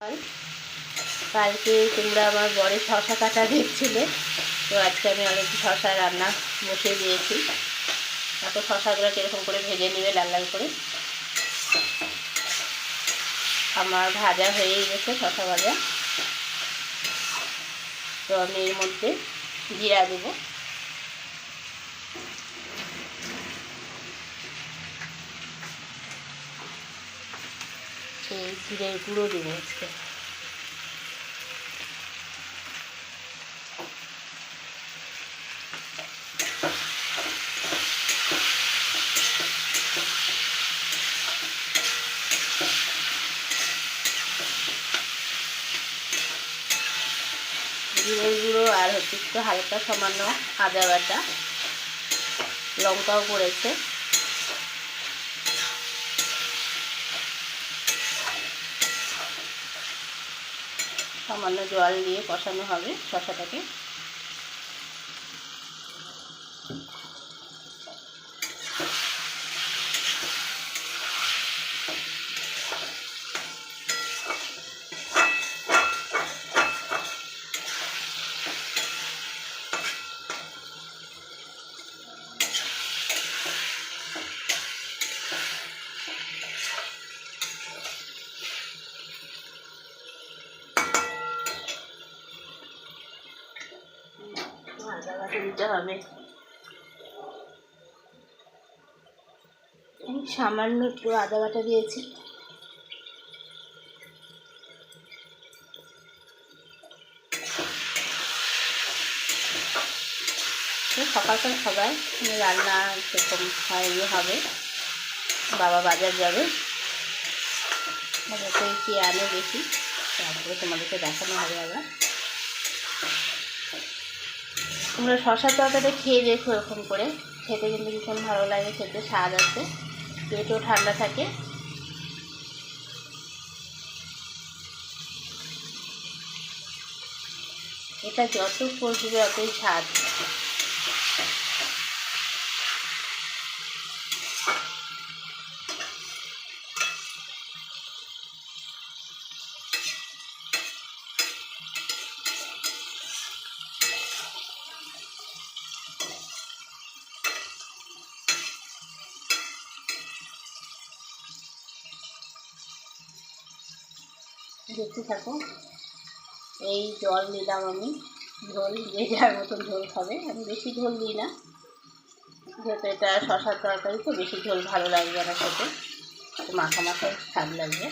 কালকে তোমরা আমার বরের শশা কাটা দেখছিলে, তো আজকে আমি অনেক শশা রান্না বসিয়ে দিয়েছি। তারপর শশাগুলো কীরকম করে ভেজে নেবে লাল লাল করে। আমার ভাজা হয়েই গেছে শশা ভাজা। তো আমি এর মধ্যে জিরা দেবো, এই জিরের গুঁড়ো দেবো আজকে। জিরের গুঁড়ো আর হচ্ছে একটু হালকা সামান্য আদা বাটা, লঙ্কাও পড়েছে। সামান্য জল দিয়ে কষানো হবে শশাটাকে। আদা বাটা দিতে হবে, সামান্য একটু আদা বাটা দিয়েছি। সকালকার খাবার রান্না সেরকম ইয়ে হবে, বাবা বাজার যাবে, বাজার থেকে কি আনে বেশি, তারপরে তোমাদেরকে দেখানো হবে। আবার তোমরা শশার তরকারিটা খেয়ে দেখো, এরকম করে খেতে কিন্তু ভীষণ ভালো লাগে, খেতে স্বাদ আছে, পেটও ঠান্ডা থাকে। এটা যত কষবে অতই স্বাদ। দেখতে থাকো। এই জল দিলাম আমি, ঝোল যে যার মতন ঝোল খাবে, আমি বেশি ঝোল দিই না, যেহেতু এটা শশার তরকারি তো বেশি ঝোল ভালো লাগবে না খেতে, মাখা মাখা স্বাদ লাগবে।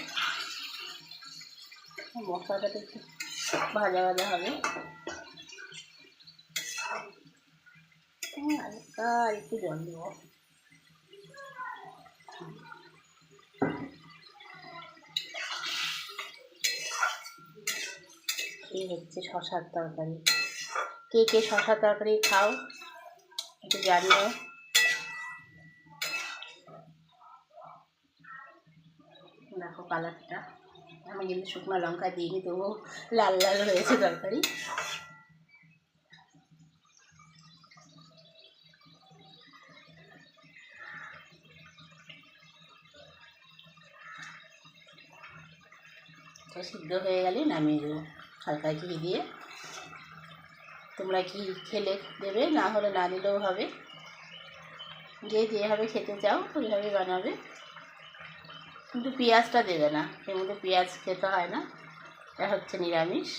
মশলাটা একটু ভাজা ভাজা হবে, হালকা একটু জল দেবো। এই হচ্ছে শশার তরকারি। কে কে শশার তরকারি খাও একটু জানিও। দেখো কালারটা, আমি কিন্তু শুকনো লঙ্কা দিইনি, তবু লাল লাল হয়েছে তরকারি। তো সিদ্ধ হয়ে গেলে নামিয়ে দেবো হালকা ঘি দিয়ে। তোমরা ঘি খেলে দেবে, না হলে না দিলেও হবে, যে যেভাবে খেতে চাও ওইভাবে বানাবে, কিন্তু পেঁয়াজটা দেবে না, এর মধ্যে পেঁয়াজ খেতে হয় না, এটা হচ্ছে নিরামিষ।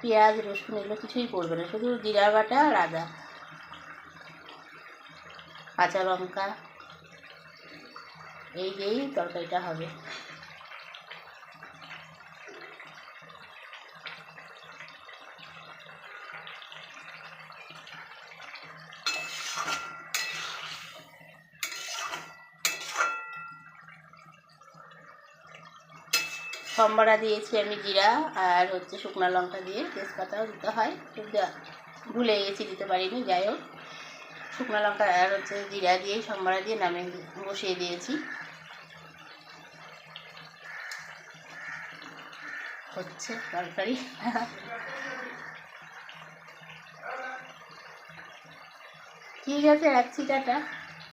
পেঁয়াজ রসুন এগুলো কিছুই পড়বে না, শুধু জিরা বাটা আর আদা, কাঁচা লঙ্কা, এই দিয়েই তরকারিটা হবে। সম্বারা দিয়েছি আমি জিরা, আর হচ্ছে শুকনো লঙ্কা দিয়ে, তেজপাতাও দিতে হয়, ভুলে গেছি দিতে পারিনি, যাই হোক শুকনো লঙ্কা আর হচ্ছে জিরা দিয়ে সম্বারা দিয়ে নামিয়ে বসিয়ে দিয়েছি। হচ্ছে তরকারি। ঠিক আছে, রাখছি, টাটা।